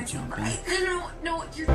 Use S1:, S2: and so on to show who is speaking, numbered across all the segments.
S1: jumping.
S2: No, you're...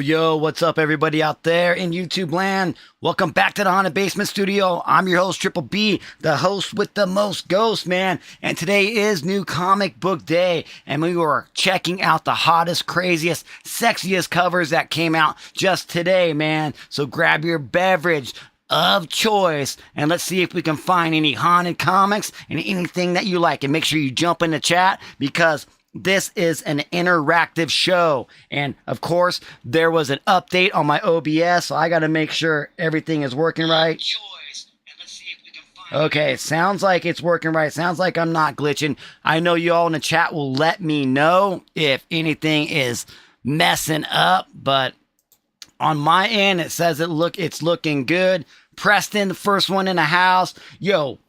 S1: Yo, what's up everybody out there in YouTube land? Welcome back to the Haunted Basement Studio. I'm your host, Triple B, the host with the most ghosts, man. And today is New Comic Book Day, and we were checking out the hottest, craziest, sexiest covers that came out just today, man. So grab your beverage of choice and let's see if we can find any haunted comics and anything that you like. And make sure you jump in the chat because this is an interactive show. And of course, there was an update on my OBS, so I got to make sure everything is working right. Okay, it sounds like it's working right. Sounds like I'm not glitching. I know you all in the chat will let me know if anything is messing up, but on my end, it says it's looking good. Preston, the first one in the house. Yo,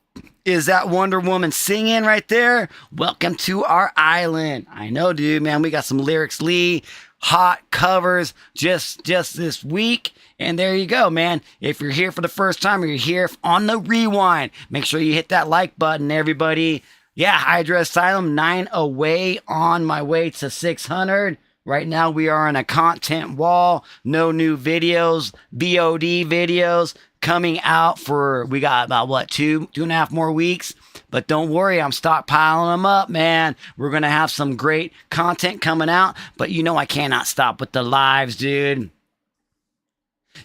S1: is that Wonder Woman singing right there? Welcome to our island. I know, dude, man. We got some Lyrics Lee hot covers just this week. And there you go, man. If you're here for the first time or you're here on the rewind, make sure you hit that like button, everybody. Yeah, Hydra Asylum, 9 away on my way to 600. Right now, we are on a content wall. No new videos, VOD videos coming out for, we got about, what, two and a half more weeks? But don't worry, I'm stockpiling them up, man. We're going to have some great content coming out. But you know I cannot stop with the lives, dude.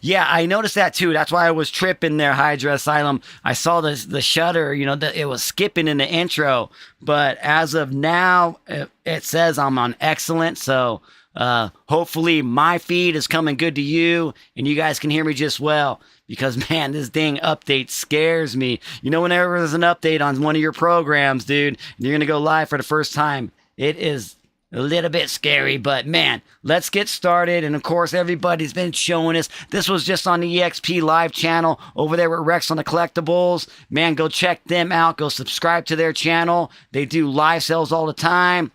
S1: Yeah, I noticed that too. That's why I was tripping there, Hydra Asylum. I saw the shutter, you know, it was skipping in the intro. But as of now, it says I'm on excellent. So hopefully my feed is coming good to you and you guys can hear me just well. Because, man, this dang update scares me. You know, whenever there's an update on one of your programs, dude, and you're going to go live for the first time, it is a little bit scary, but man, let's get started. And of course, everybody's been showing us. This was just on the EXP live channel over there with Rex on the Collectibles. Man, go check them out. Go subscribe to their channel. They do live sales all the time.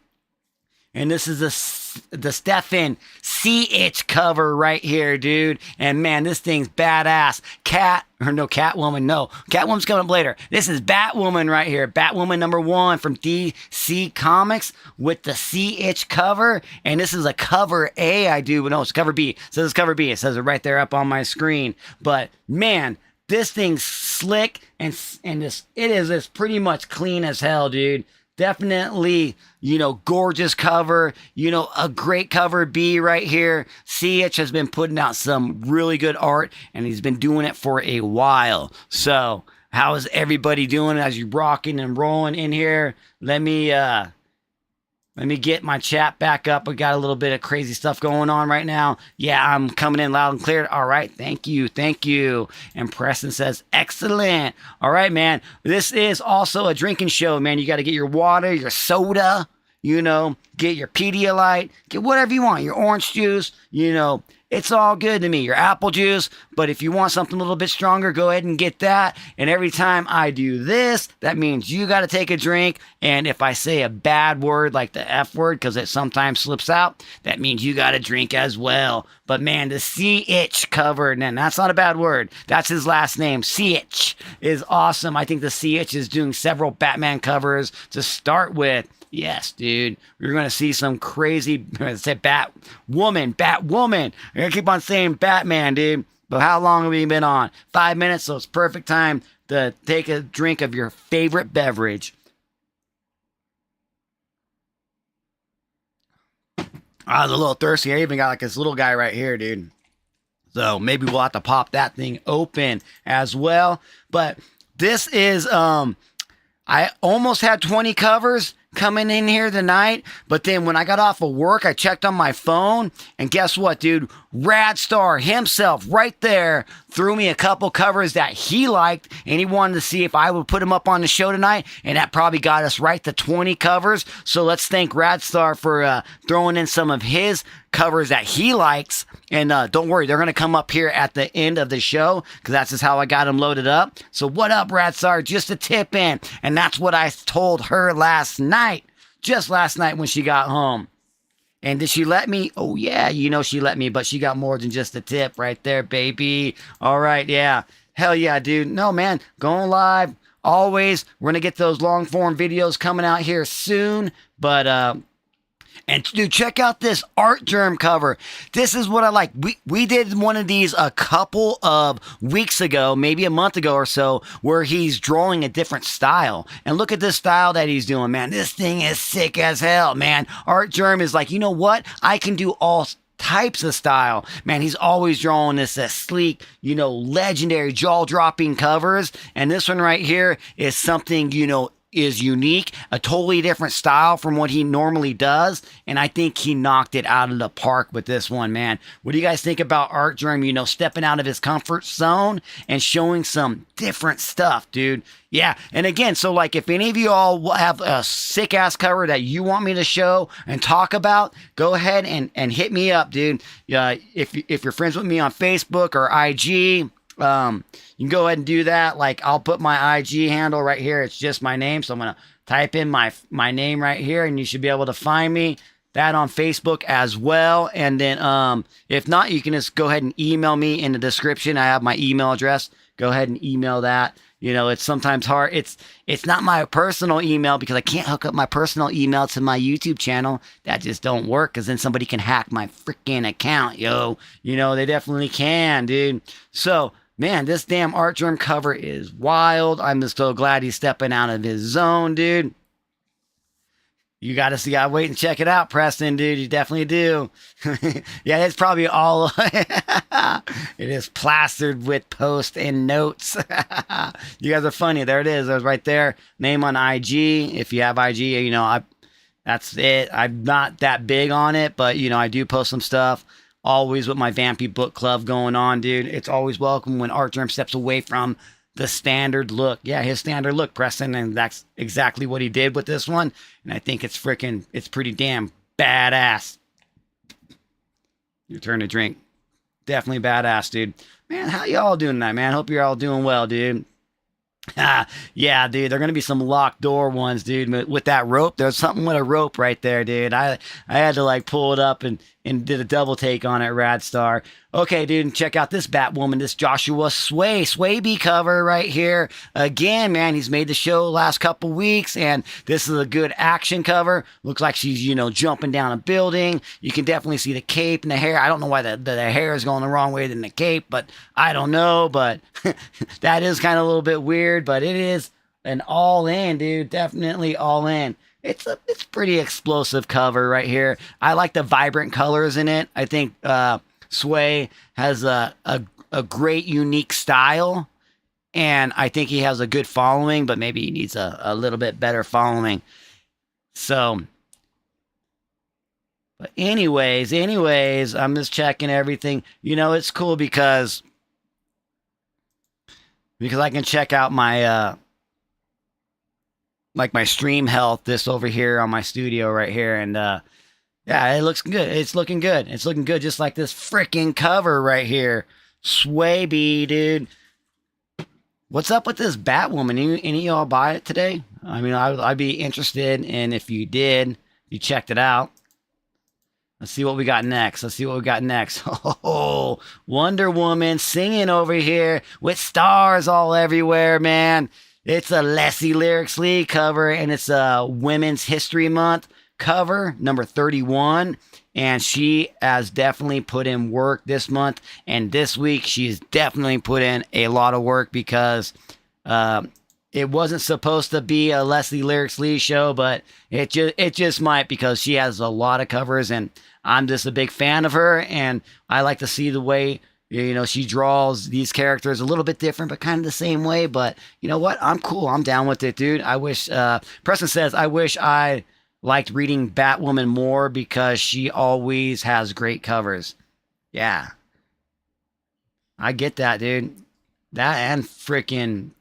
S1: And this is the Stefan C-Itch cover right here, dude. And man, this thing's badass. Catwoman, no. Catwoman's coming up later. This is Batwoman right here. Batwoman #1 from DC Comics with the C-Itch cover. And this is a cover A, no, it's cover B. It says it's cover B. It says it right there up on my screen. But man, this thing's slick and it is pretty much clean as hell, dude. Definitely, you know, gorgeous cover, you know, a great cover B right here. CH has been putting out some really good art and he's been doing it for a while. So how is everybody doing as you rocking and rolling in here? Let me get my chat back up. We got a little bit of crazy stuff going on right now. Yeah, I'm coming in loud and clear. All right, thank you. And Preston says, excellent. All right, man. This is also a drinking show, man. You got to get your water, your soda, you know, get your Pedialyte, get whatever you want, your orange juice, you know. It's all good to me. Your apple juice. But if you want something a little bit stronger, go ahead and get that. And every time I do this, that means you got to take a drink. And if I say a bad word like the F word, because it sometimes slips out, that means you got to drink as well. But man, the C-Itch cover, and that's not a bad word. That's his last name. C-Itch is awesome. I think the C-Itch is doing several Batman covers to start with. Yes, dude. We're going to see some crazy, say Batwoman. I'm going to keep on saying Batman, dude. But how long have we been on? 5 minutes, so it's perfect time to take a drink of your favorite beverage. I was a little thirsty. I even got like this little guy right here, dude. So maybe we'll have to pop that thing open as well. But this is, I almost had 20 covers. coming in here tonight. But then when I got off of work, I checked on my phone, and guess what, dude? Radstar himself right there threw me a couple covers that he liked, and he wanted to see if I would put them up on the show tonight, and that probably got us right to 20 covers. So let's thank Radstar for throwing in some of his covers that he likes. And don't worry, they're going to come up here at the end of the show, because that's just how I got them loaded up. So what up, Radstar? Just a tip in. And that's what I told her last night, just last night when she got home. And did she let me? Oh, yeah, you know she let me, but she got more than just a tip right there, baby. All right, yeah. Hell yeah, dude. No, man, going live. Always. We're going to get those long form videos coming out here soon. But, and dude, check out this Art Germ cover. This is what I like. We did one of these a couple of weeks ago, maybe a month ago or so, where he's drawing a different style. And look at this style that he's doing, man. This thing is sick as hell, man. Art Germ is like, you know what? I can do all types of style. Man, he's always drawing this sleek, you know, legendary jaw-dropping covers. And this one right here is something, you know, is unique, a totally different style from what he normally does, and I think he knocked it out of the park with this one, man. What do you guys think about Art Germ, you know, stepping out of his comfort zone and showing some different stuff, dude? Yeah, and again, so like if any of you all have a sick-ass cover that you want me to show and talk about, go ahead and hit me up, dude. If you're friends with me on Facebook or IG, you can go ahead and do that. Like, I'll put my IG handle right here. It's just my name. So I'm going to type in my name right here, and you should be able to find me. That on Facebook as well. And then, if not, you can just go ahead and email me in the description. I have my email address. Go ahead and email that. You know, it's sometimes hard. It's not my personal email, because I can't hook up my personal email to my YouTube channel. That just don't work, because then somebody can hack my freaking account, yo. You know, they definitely can, dude. So, man, this damn Art Germ cover is wild. I'm just so glad he's stepping out of his zone, dude. You gotta wait and check it out, Preston, dude. You definitely do. Yeah, it's probably all, it is plastered with posts and notes. You guys are funny. There it is. There's right there. Name on IG. If you have IG, you know, that's it. I'm not that big on it, but, you know, I do post some stuff. Always with my Vampy book club going on, dude. It's always welcome when Art Germ steps away from the standard look. Yeah, his standard look, Preston, and that's exactly what he did with this one. And I think it's pretty damn badass. Your turn to drink. Definitely badass, dude. Man, how y'all doing tonight, man? Hope you're all doing well, dude. Yeah, dude, they're gonna be some locked door ones, dude. With that rope, there's something with a rope right there, dude. I had to like pull it up and did a double take on it, Radstar. Okay, dude, and check out this Batwoman, this Joshua Swaby cover right here. Again, man, he's made the show last couple weeks, and this is a good action cover. Looks like she's, you know, jumping down a building. You can definitely see the cape and the hair. I don't know why the hair is going the wrong way than the cape, but I don't know. But that is kind of a little bit weird, but it is an all-in, dude. Definitely all-in. It's pretty explosive cover right here. I like the vibrant colors in it. I think Sway has a great, unique style, and I think he has a good following, but maybe he needs a little bit better following. So, but anyways, I'm just checking everything. You know, it's cool because I can check out my like my stream health, this over here on my studio right here, and yeah, it looks good. It's looking good. It's looking good, just like this freaking cover right here. Swaby, dude. What's up with this Batwoman? Any of y'all buy it today? I mean, I'd be interested, and if you did, you checked it out. Let's see what we got next. Oh, Wonder Woman singing over here with stars all everywhere, man. It's a Leslie Lyrics Lee cover, and it's a Women's History Month cover, number 31. And she has definitely put in work this month. And this week, she's definitely put in a lot of work, because it wasn't supposed to be a Leslie Lyrics Lee show, but it just might, because she has a lot of covers, and I'm just a big fan of her. And I like to see the way, You know, she draws these characters a little bit different, but kind of the same way. But you know what? I'm cool. I'm down with it, dude. I wish, Preston says, I wish I liked reading Batwoman more because she always has great covers. Yeah. I get that, dude. That and freaking,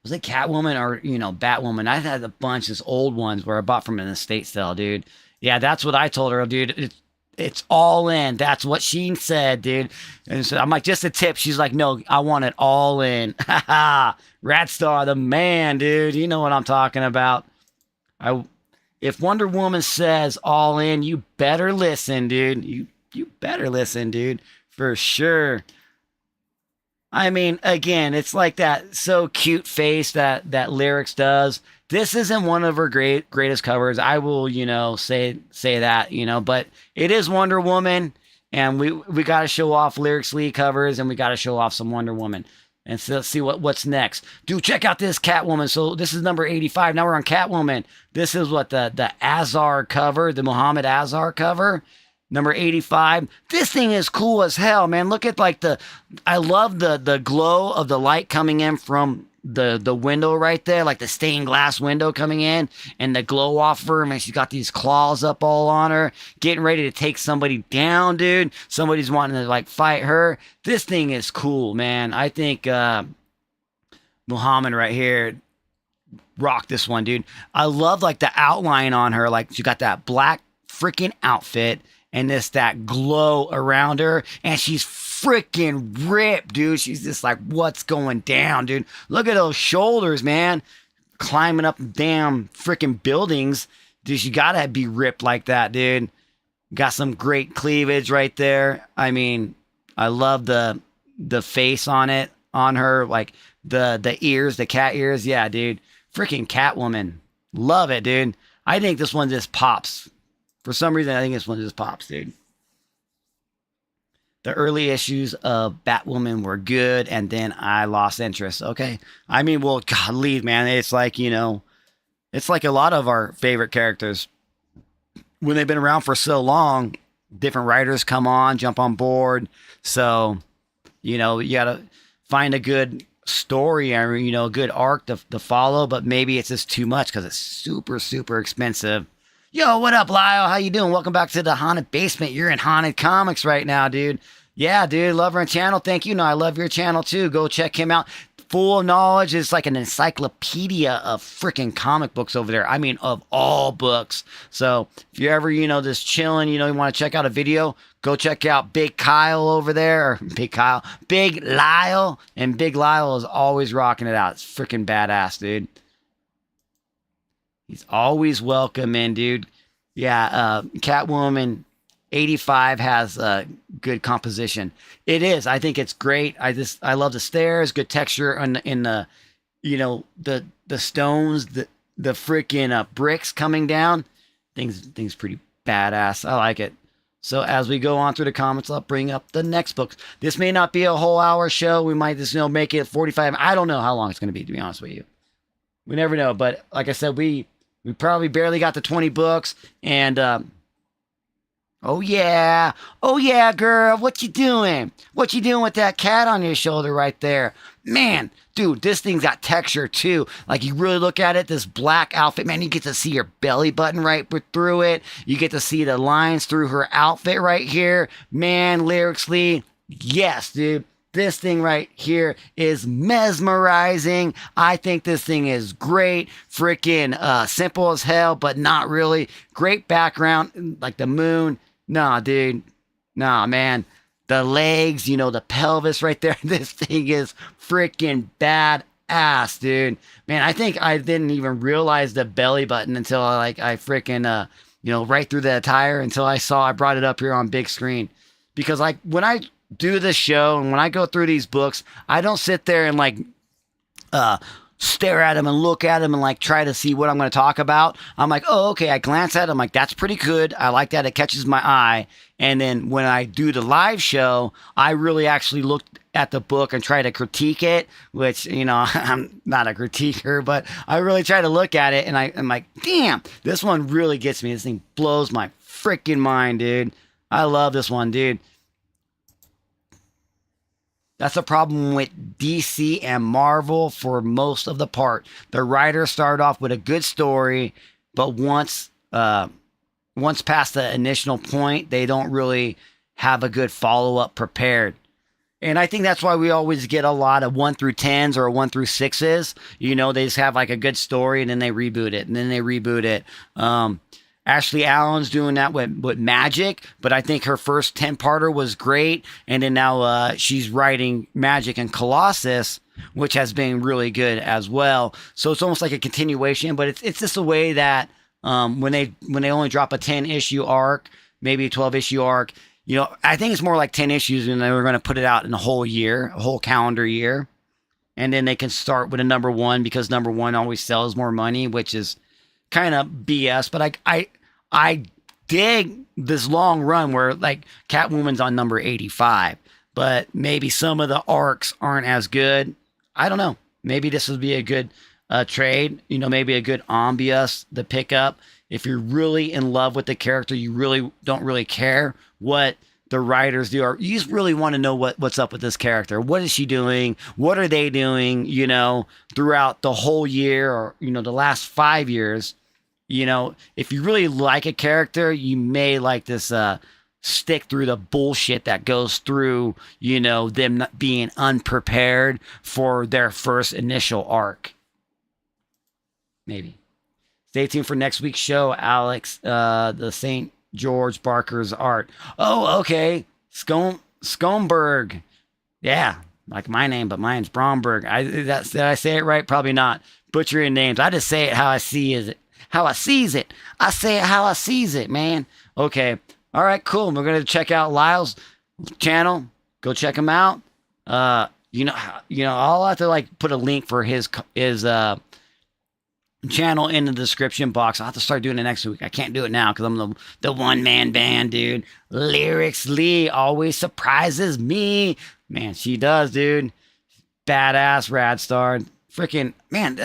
S1: was it Catwoman or, you know, Batwoman? I had a bunch of old ones where I bought from an estate sale, dude. Yeah, that's what I told her, dude. It's all in. That's what she said, dude. And so I'm like, just a tip. She's like, no, I want it all in. Ratstar, the man, dude. You know what I'm talking about. If Wonder Woman says all in, you better listen, dude. You better listen, dude. For sure. I mean, again, it's like that so cute face that Lyrics does. This isn't one of her greatest covers. I will, you know, say that, you know, but it is Wonder Woman, and we got to show off Lyrics Lee covers, and we got to show off some Wonder Woman. And so let's see what's next. Dude, check out this Catwoman. So this is number 85. Now we're on Catwoman. This is what the Azar cover, the Muhammad Azar cover. Number 85. This thing is cool as hell, man. Look at like I love the glow of the light coming in from the window right there, like the stained glass window coming in, and the glow off her. Man, she's got these claws up all on her, getting ready to take somebody down, dude. Somebody's wanting to like fight her. This thing is cool, man. I think Muhammad right here rocked this one, dude. I love like the outline on her. Like she got that black freaking outfit and that glow around her, and she's freaking ripped, dude. She's just like, what's going down, dude? Look at those shoulders, man. Climbing up damn freaking buildings. Dude, you gotta be ripped like that, dude. Got some great cleavage right there. I mean, I love the face on her, like the ears, the cat ears. Yeah, dude. Freaking Catwoman. Love it, dude. I think this one just pops. For some reason, I think this one just pops, dude. The early issues of Batwoman were good, and then I lost interest. Okay. I mean, well, God, leave, man. It's like, you know, it's like a lot of our favorite characters. When they've been around for so long, different writers come on, jump on board. So, you know, you got to find a good story or, you know, a good arc to follow, but maybe it's just too much because it's super, super expensive. Yo, what up, Lyle? How you doing? Welcome back to the Haunted Basement. You're in Haunted Comics right now, dude. Yeah, dude. Love our channel. Thank you. No, I love your channel, too. Go check him out. Full of knowledge. It's like an encyclopedia of freaking comic books over there. I mean, of all books. So if you're ever, you know, just chilling, you know, you want to check out a video, go check out Big Kyle over there. Or Big Lyle. And Big Lyle is always rocking it out. It's freaking badass, dude. He's always welcome in, dude. Yeah, Catwoman 85 has good composition. It is. I think it's great. I love the stairs, good texture in the, you know, the stones, the freaking bricks coming down. Things pretty badass. I like it. So as we go on through the comments, I'll bring up the next books. This may not be a whole hour show. We might just, you know, make it 45. I don't know how long it's going to be honest with you. We never know. But like I said, we probably barely got to 20 books. And, oh yeah, girl, what you doing? What you doing with that cat on your shoulder right there? Man, dude, this thing's got texture too. Like you really look at it, this black outfit, man, you get to see her belly button right through it. You get to see the lines through her outfit right here. Man, lyrically, yes, dude. This thing right here is mesmerizing. I think this thing is great. Freaking simple as hell, but not really. Great background, like the moon. Nah, dude. Nah, man. The legs, you know, the pelvis right there. This thing is freaking badass, dude. Man, I think I didn't even realize the belly button until I freaking, you know, right through the attire until I brought it up here on big screen. Because like when I do this show and when I go through these books, I don't sit there and like stare at them and look at them and like try to see what I'm going to talk about. I'm like, oh, okay. I glance at it. I'm like, that's pretty good. I like that. It catches my eye. And then when I do the live show, I really actually look at the book and try to critique it, which, you know, I'm not a critiquer, but I really try to look at it and I'm like, damn, this one really gets me. This thing blows my freaking mind, dude. I love this one, dude. That's a problem with DC and Marvel for most of the part. The writers start off with a good story, but once past the initial point, they don't really have a good follow up prepared. And I think that's why we always get a lot of 1 through 10s or 1 through 6s. They just have like a good story and then they reboot it and then they reboot it. Ashley Allen's doing that with Magic, but I think her first 10-parter was great. And then now she's writing Magic and Colossus, which has been really good as well. So it's almost like a continuation, but it's just a way that when they only drop a 10-issue arc, maybe a 12-issue arc, I think it's more like 10 issues and they were going to put it out in a whole year, a whole calendar year. And then they can start with a number one because number one always sells more money, which is kind of BS. But I dig this long run where like Catwoman's on number 85, but maybe some of the arcs aren't as good. I don't know. Maybe this would be a good trade, maybe a good ambiance to pick up. If you're really in love with the character, you really don't really care what the writers do, or you just really want to know what's up with this character. What is she doing? What are they doing, throughout the whole year or, the last 5 years. If you really like a character, you may like this stick through the bullshit that goes through, them not being unprepared for their first initial arc. Maybe. Stay tuned for next week's show, Alex. The St. George Barker's art. Oh, okay. Scomberg. Yeah, like my name, but mine's Bromberg. Did I say it right? Probably not. Butchering names. I just say it how I see it. How I sees it. I say it how I sees it, man. Okay. All right, cool. We're going to check out Lyle's channel. Go check him out. I'll have to like put a link for his channel in the description box. I'll have to start doing it next week. I can't do it now because I'm the one-man band, dude. Lyrics Lee always surprises me. Man, she does, dude. Badass rad star. Freaking, man,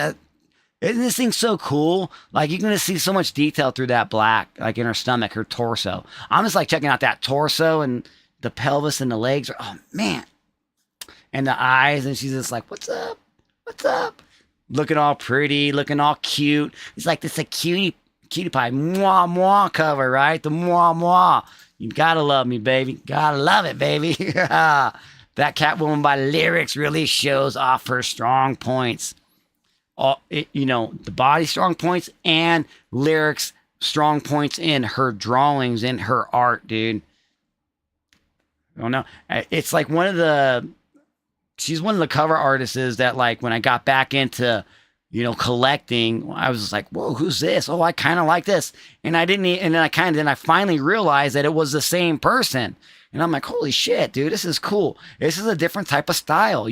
S1: isn't this thing so cool? Like, you're going to see so much detail through that black, like in her stomach, her torso. I'm just like checking out that torso and the pelvis and the legs. Oh, man. And the eyes. And she's just like, what's up? What's up? Looking all pretty, looking all cute. It's like this a cutie pie, mwah, mwah cover, right? The mwah, mwah. You gotta love me, baby. Gotta love it, baby. That Catwoman by Lyrics really shows off her strong points. The body strong points and Lyrics strong points in her drawings, in her art, dude. I don't know. It's like she's one of the cover artists that, like, when I got back into, collecting, I was just like, whoa, who's this? Oh, I kind of like this. And then I finally realized that it was the same person. And I'm like, holy shit, dude, this is cool. This is a different type of style,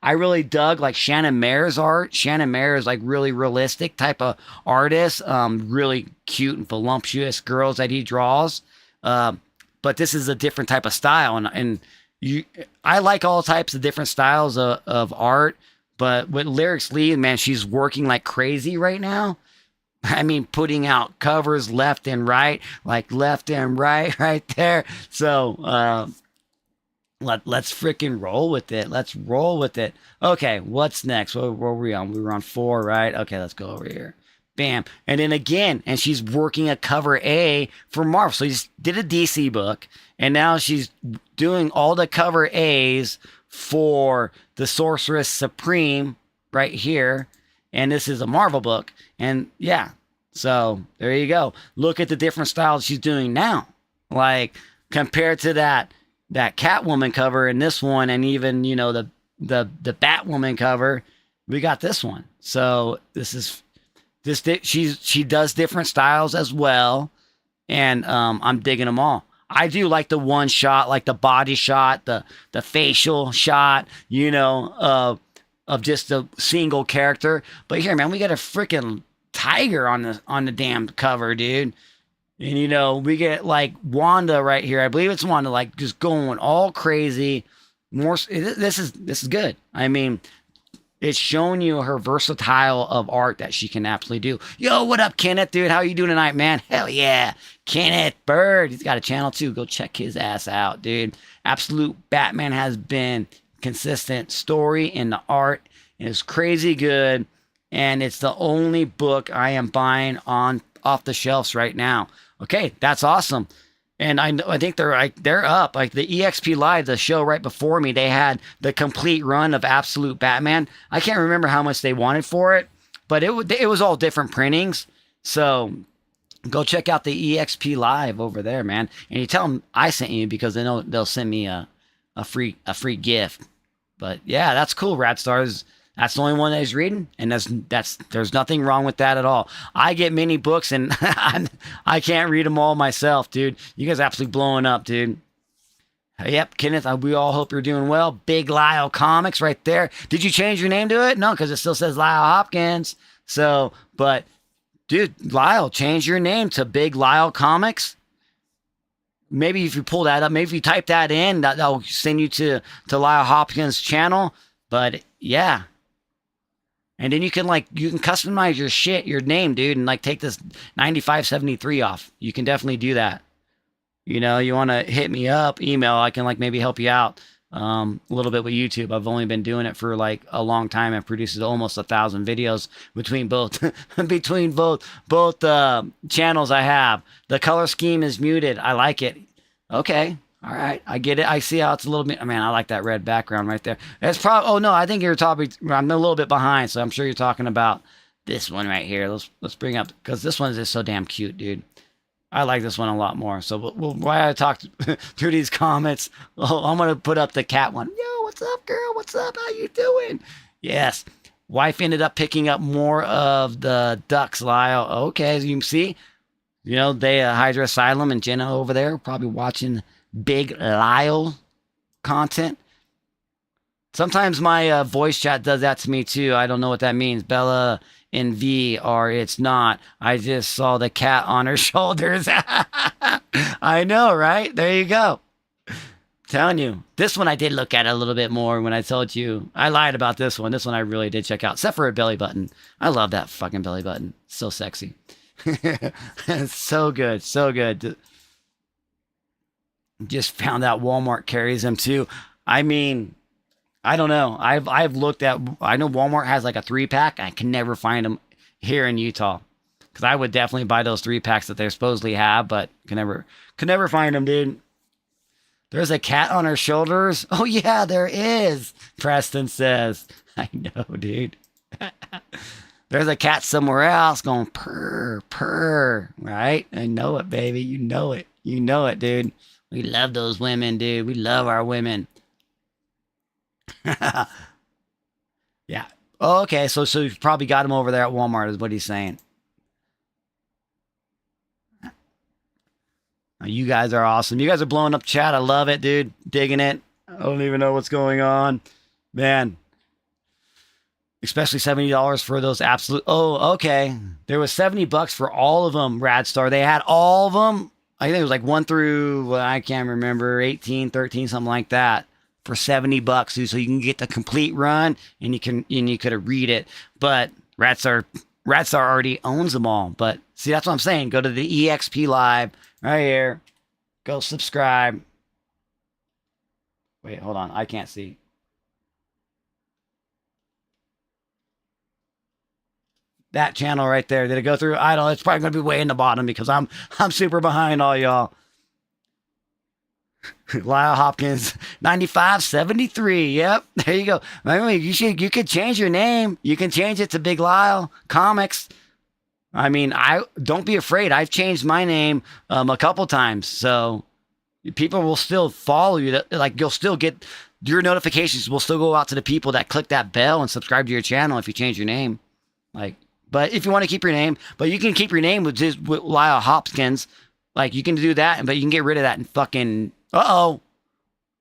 S1: I really dug like Shannon Mayer's art. Shannon Mayer is like really realistic type of artist, really cute and voluptuous girls that he draws. But this is a different type of style. And I like all types of different styles of art. But with Lyrics Lee, man, she's working like crazy right now. I mean, putting out covers left and right, like left and right there. So let's freaking roll with it. Let's roll with it. Okay, what's next? What were we on? We were on 4, right? Okay, let's go over here. Bam. And then again, and she's working a cover A for Marvel. So she did a DC book, and now she's doing all the cover A's for the Sorceress Supreme right here. And this is a Marvel book. And yeah, so there you go. Look at the different styles she's doing now. Like, compared to that Catwoman cover in this one, and even, the Batwoman cover, we got this one. So she does different styles as well. And I'm digging them all. I do like the one shot, like the body shot, the facial shot, of just a single character. But here, man, we got a freaking tiger on the damn cover, dude. And we get like Wanda right here. I believe it's Wanda, like just going all crazy. This is good. I mean, it's showing you her versatile of art that she can absolutely do. Yo, what up, Kenneth, dude? How you doing tonight, man? Hell yeah. Kenneth Bird. He's got a channel too. Go check his ass out, dude. Absolute Batman has been consistent story, and the art is crazy good. And it's the only book I am buying on off the shelves right now. Okay, that's awesome. And I think they're up. Like the EXP Live, the show right before me, they had the complete run of Absolute Batman. I can't remember how much they wanted for it, but it was all different printings. So go check out the EXP Live over there, man. And you tell them I sent you because they know they'll send me a free gift. But yeah, that's cool, Rat Stars. That's the only one that he's reading, and there's nothing wrong with that at all. I get many books, and I can't read them all myself, dude. You guys are absolutely blowing up, dude. Yep, Kenneth, we all hope you're doing well. Big Lyle Comics right there. Did you change your name to it? No, because it still says Lyle Hopkins. So, but, dude, Lyle, change your name to Big Lyle Comics. Maybe if you pull that up, maybe if you type that in, that'll send you to Lyle Hopkins' channel. But, yeah. And then you can customize your shit, your name, dude, and like take this 9573 off. You can definitely do that. You know, you want to hit me up, email, I can like maybe help you out a little bit with YouTube. I've only been doing it for like a long time and produces almost 1,000 videos between both channels I have. The color scheme is muted. I like it. Okay. All right, I get it. I see how it's a little bit. Man, I like that red background right there. It's probably. Oh no, I think you're talking. I'm a little bit behind, so I'm sure you're talking about this one right here. Let's bring up because this one is just so damn cute, dude. I like this one a lot more. So while I talk through these comments, I'm gonna put up the cat one. Yo, what's up, girl? What's up? How you doing? Yes. Wife ended up picking up more of the ducks, Lyle. Okay, as you can see, you know they Hydra Asylum and Jenna over there probably watching Big Lyle content. Sometimes my voice chat does that to me too. I don't know what that means. Bella in V or it's not. I just saw the cat on her shoulders. I know, right? There you go. Telling you. This one I did look at a little bit more when I told you. I lied about this one. This one I really did check out. Except for a belly button. I love that fucking belly button. So sexy. So good. So good. Just found out Walmart carries them too. I mean, I don't know. I've looked at. I know Walmart has like a 3-pack. I can never find them here in Utah because I would definitely buy those 3-packs that they supposedly have, but can never find them, dude. There's a cat on her shoulders. Oh yeah, there is. Preston says. I know, dude. There's a cat somewhere else going purr, purr. Right? I know it, baby. You know it. You know it, dude. We love those women, dude. We love our women. Yeah. Oh, okay. So you've probably got him over there at Walmart, is what he's saying. You guys are awesome. You guys are blowing up chat. I love it, dude. Digging it. I don't even know what's going on. Man. Especially $70 for those absolute. Oh, okay. There was $70 for all of them, Radstar. They had all of them. I think it was like 1 through, well, I can't remember, 18, 13, something like that, for $70, dude. So you can get the complete run and you could read it. But Radstar already owns them all. But see, that's what I'm saying. Go to the EXP Live right here. Go subscribe. Wait, hold on. I can't see. That channel right there. Did it go through? I don't know. It's probably going to be way in the bottom because I'm super behind all y'all. Lyle Hopkins, 9573. Yep, there you go. I mean, you could change your name. You can change it to Big Lyle Comics. I mean, don't be afraid. I've changed my name a couple times, so people will still follow you. Like you'll still get your notifications. Will still go out to the people that click that bell and subscribe to your channel if you change your name. Like. But if you want to keep your name, but you can keep your name with Lyle Hopkins. Like, you can do that, but you can get rid of that and fucking... Uh-oh.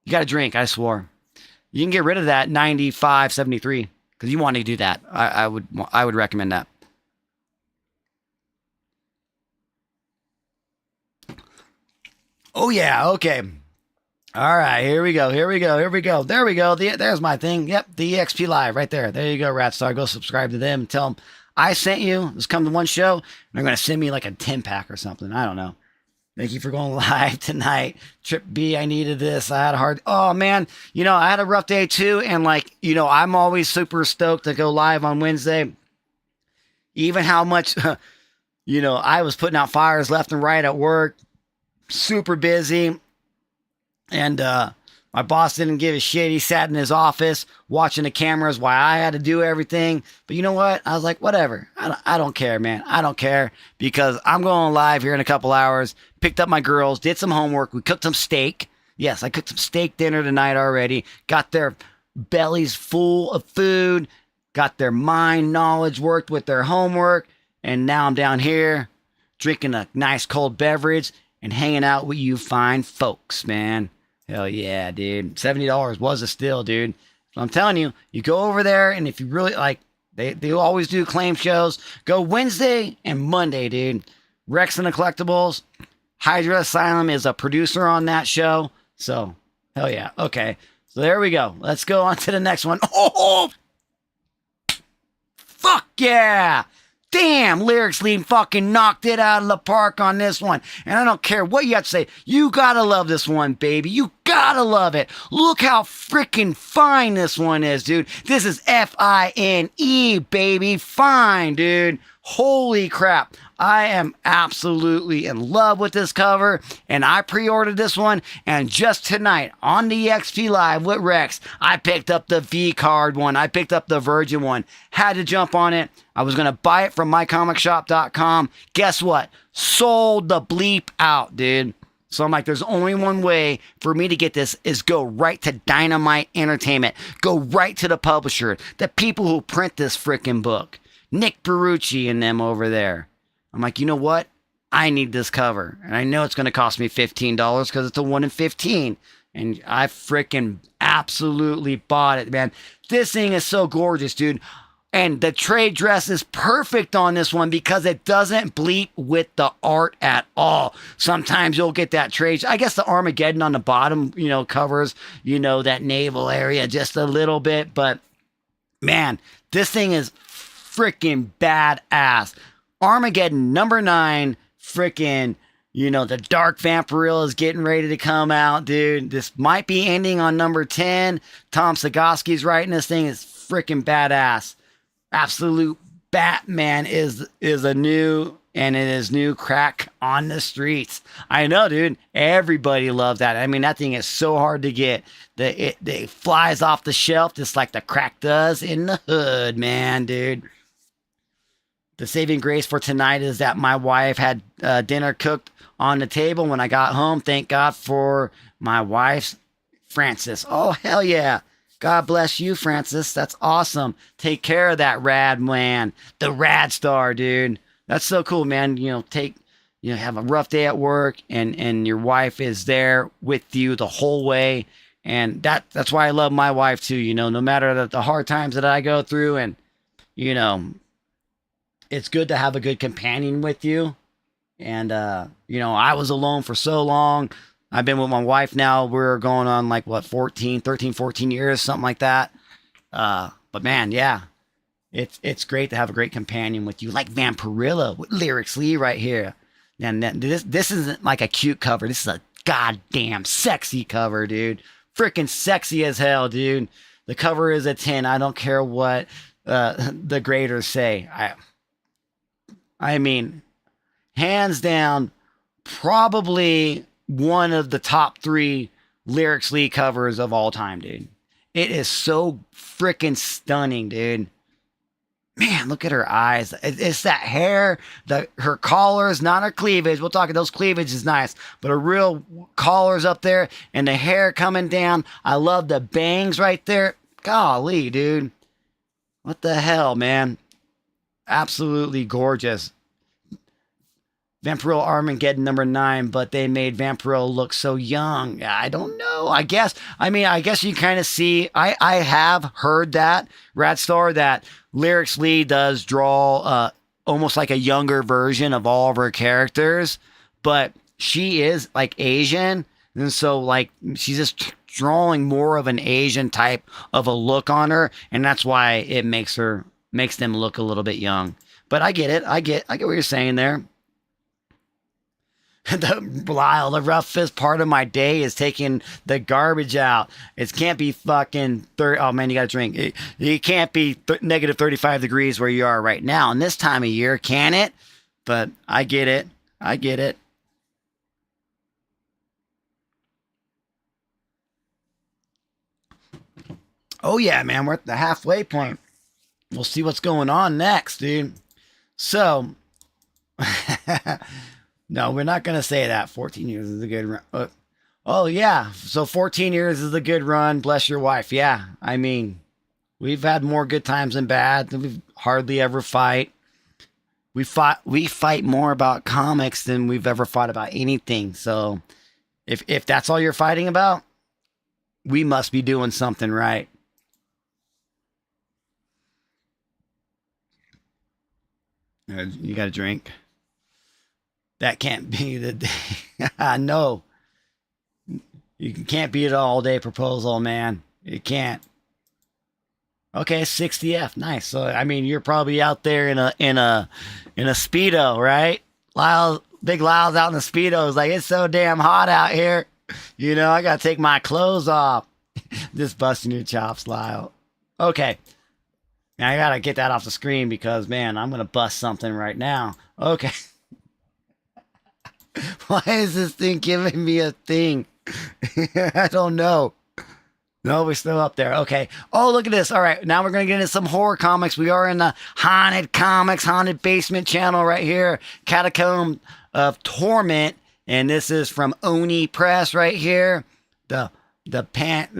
S1: You got to drink, I swore. You can get rid of that 9573 because you want to do that. I would recommend that. Oh, yeah. Okay. All right. Here we go. There we go. There's my thing. Yep. The EXP Live right there. There you go, Ratstar. Go subscribe to them and tell them I sent you. Let's come to one show. And they're going to send me like a 10-pack or something. I don't know. Thank you for going live tonight. Trip B, I needed this. I had a hard, oh man, I had a rough day too. And like, I'm always super stoked to go live on Wednesday. Even how much, I was putting out fires left and right at work, super busy. And my boss didn't give a shit. He sat in his office watching the cameras while I had to do everything. But you know what? I was like, whatever. I don't care, man. I don't care because I'm going live here in a couple hours. Picked up my girls, did some homework. We cooked some steak. Yes, I cooked some steak dinner tonight already. Got their bellies full of food. Got their mind knowledge worked with their homework. And now I'm down here drinking a nice cold beverage and hanging out with you fine folks, man. Hell yeah, dude. $70 was a steal, dude. So I'm telling you, you go over there, and if you really like, they always do claim shows. Go Wednesday and Monday, dude. Rex and the Collectibles. Hydra Asylum is a producer on that show. So, hell yeah. Okay. So there we go. Let's go on to the next one. Oh! Fuck yeah! Damn, Lyrics Lead fucking knocked it out of the park on this one. And I don't care what you have to say. You gotta love this one, baby. You gotta love it. Look how freaking fine this one is, dude. This is Fine, baby. Fine, dude. Holy crap. I am absolutely in love with this cover, and I pre-ordered this one, and just tonight on the XP Live with Rex, I picked up the V-Card one. I picked up the Virgin one. Had to jump on it. I was going to buy it from mycomicshop.com. Guess what? Sold the bleep out, dude. So I'm like, there's only one way for me to get this is go right to Dynamite Entertainment. Go right to the publisher, the people who print this freaking book. Nick Barucci and them over there. I'm like, you know what? I need this cover. And I know it's going to cost me $15 because it's a 1 in 15. And I freaking absolutely bought it, man. This thing is so gorgeous, dude. And the trade dress is perfect on this one because it doesn't bleep with the art at all. Sometimes you'll get that trade. I guess the Armageddon on the bottom, covers, that navel area just a little bit. But, man, this thing is freaking badass. Armageddon number 9, freaking, the Dark Vampirella is getting ready to come out, dude. This might be ending on number 10. Tom Sagowski's writing this thing. It's freaking badass. Absolute Batman is a new, and it is new crack on the streets. I know, dude. Everybody loves that. I mean, that thing is so hard to get. It flies off the shelf just like the crack does in the hood, man, dude. The saving grace for tonight is that my wife had dinner cooked on the table when I got home. Thank God for my wife, Francis. Oh, hell yeah. God bless you, Francis. That's awesome. Take care of that rad man. The rad star, dude. That's so cool, man. Have a rough day at work and your wife is there with you the whole way. And that's why I love my wife too. No matter the hard times that I go through, and, it's good to have a good companion with you. And, I was alone for so long. I've been with my wife now. We're going on 13, 14 years, something like that. But man, yeah, it's great to have a great companion with you, like Vampirella with Lyrics Lee right here. And this isn't like a cute cover. This is a goddamn sexy cover, dude. Freaking sexy as hell, dude. The cover is a 10. I don't care what the graders say. I mean, hands down, probably one of the top 3 Lyrics Lee covers of all time, dude. It is so freaking stunning, dude. Man, look at her eyes. It's that hair, her collars, not her cleavage. We'll talk, those cleavage is nice, but her real collars up there and the hair coming down. I love the bangs right there. Golly, dude. What the hell, man? Absolutely gorgeous. Vampirella Armageddon number 9, but they made Vampirella look so young. I don't know. I guess you kind of see, I have heard that, Radstar, that Lyrics Lee does draw almost like a younger version of all of her characters, but she is like Asian, and so she's just drawing more of an Asian type of a look on her, and that's why it makes them look a little bit young. But I get it. I get what you're saying there. The roughest part of my day is taking the garbage out. It can't be fucking 30. Oh man, you gotta drink. It can't be negative 35 degrees where you are right now. And this time of year, can it? But I get it. I get it. Oh yeah, man, we're at the halfway point. We'll see what's going on next, dude. So, no, we're not going to say that. 14 years is a good run. Oh, yeah. So 14 years is a good run. Bless your wife. Yeah. I mean, we've had more good times than bad. We hardly ever fight. We fight more about comics than we've ever fought about anything. So if that's all you're fighting about, we must be doing something right. You got a drink? That can't be the day. I know. You can't be an all-day proposal, man. You can't. Okay, 60F. Nice. So I mean, you're probably out there in a Speedo, right? Big Lyle's out in the Speedo. It's like, it's so damn hot out here. You know, I gotta take my clothes off. Just busting your chops, Lyle. Okay. Now I gotta get that off the screen because, man, I'm gonna bust something right now. Okay. Why is this thing giving me a thing? I don't know. No, we're still up there. Okay. Oh, look at this. All right. Now we're going to get into some horror comics. We are in the Haunted Comics, Haunted Basement channel right here. Catacomb of Torment. And this is from Oni Press right here. The Paquette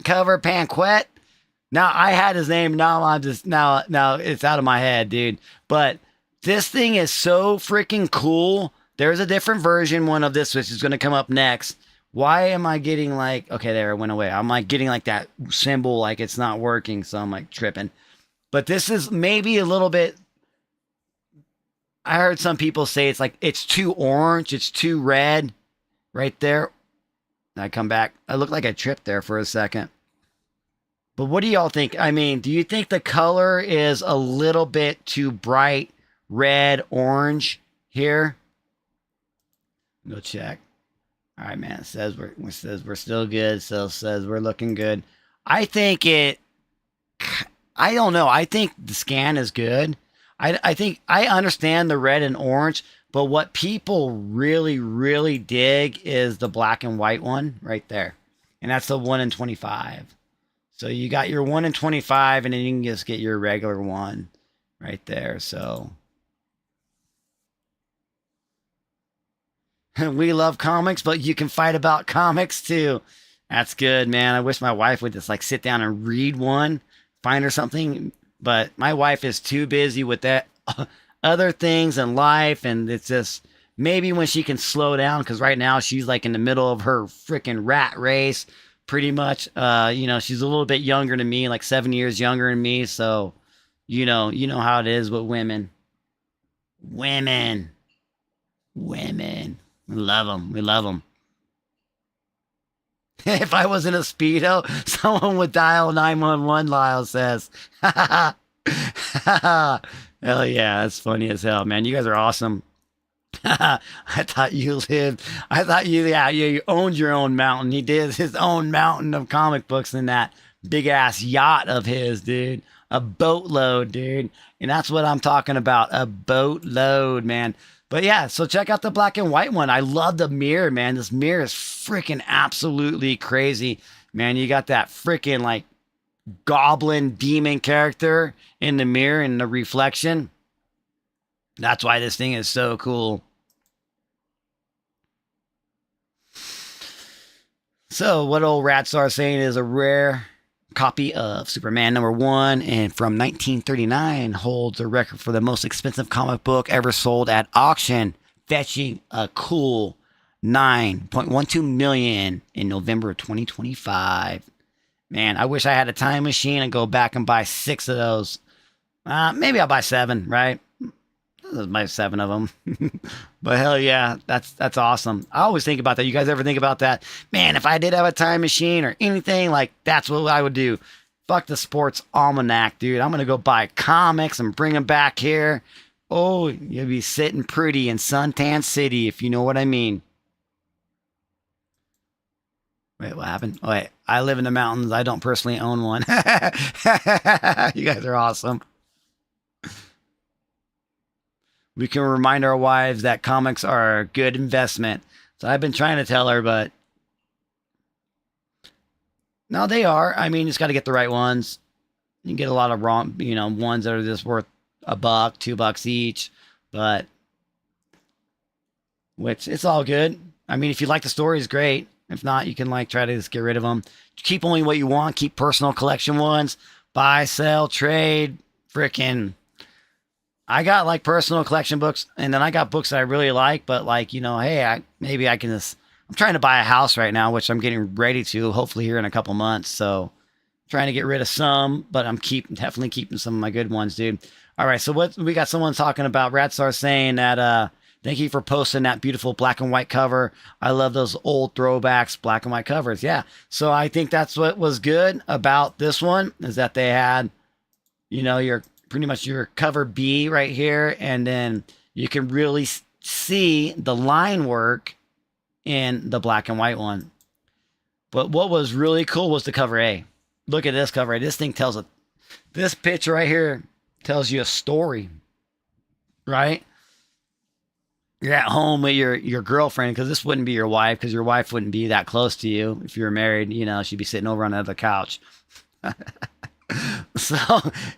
S1: cover, Panquette. Now, I had his name. Now I'm just, now it's out of my head, dude. But this thing is so freaking cool. There's a different version one of this, which is going to come up next. Why am I getting like, okay, there, it went away. I'm like getting like that symbol, like it's not working. So I'm like tripping. But this is maybe a little bit, I heard some people say it's like, it's too orange. It's too red right there. I come back. I look like I tripped there for a second. But what do y'all think? I mean, do you think the color is a little bit too bright, red, orange here? Go check. All right, man. It says we're still good. So it says we're looking good. I think I don't know. I think the scan is good. I think I understand the red and orange, but what people really, really dig is the black and white one right there. And that's the 1 in 25. So you got your 1 in 25, and then you can just get your regular one right there. So we love comics, but you can fight about comics too. That's good, man. I wish my wife would just like sit down and read one, find her something. But my wife is too busy with that other things in life. And it's just maybe when she can slow down, because right now she's like in the middle of her freaking rat race, pretty much. You know, she's a little bit younger than me, like 7 years younger than me. So, you know how it is with women. Women. We love them. We love them. If I was in a Speedo, someone would dial 911, Lyle says. Hell yeah, that's funny as hell, man. You guys are awesome. I thought you owned your own mountain. He did his own mountain of comic books in that big ass yacht of his, dude. A boatload, dude. And that's what I'm talking about. A boatload, man. But yeah, so check out the black and white one. I love the mirror, man. This mirror is freaking absolutely crazy. Man, you got that freaking like goblin demon character in the mirror and the reflection. That's why this thing is so cool. So what old Ratstar saying is a rare copy of Superman #1 and from 1939 holds a record for the most expensive comic book ever sold at auction, fetching a cool $9.12 million in November of 2025. Man, I wish I had a time machine and go back and buy 6 of those. Maybe I'll buy 7, right? I'll buy 7 of them. But hell yeah, that's awesome. I always think about that. You guys ever think about that? Man, if I did have a time machine or anything, like that's what I would do. Fuck the sports almanac, dude. I'm going to go buy comics and bring them back here. Oh, you'll be sitting pretty in Suntan City, if you know what I mean. Wait, what happened? Oh, wait, I live in the mountains. I don't personally own one. You guys are awesome. We can remind our wives that comics are a good investment. So I've been trying to tell her, but no, they are. I mean, you just got to get the right ones. You can get a lot of wrong, ones that are just worth a buck, $2 each, but which it's all good. I mean, if you like the stories, great. If not, you can like try to just get rid of them. Keep only what you want. Keep personal collection ones. Buy, sell, trade. Freaking. I got like personal collection books, and then I got books that I really like. But like hey, maybe I can just. I'm trying to buy a house right now, which I'm getting ready to. Hopefully here in a couple months. So trying to get rid of some, but I'm definitely keeping some of my good ones, dude. All right, so what we got someone talking about. Radstar saying that thank you for posting that beautiful black and white cover. I love those old throwbacks, black and white covers. Yeah. So I think that's what was good about this one is that they had, your pretty much your cover B right here, and then you can really see the line work in the black and white one. But what was really cool was the cover A. Look at this cover A. This thing this picture right here tells you a story, right? You're at home with your girlfriend, because this wouldn't be your wife, because your wife wouldn't be that close to you if you were married. She'd be sitting over on the other couch. So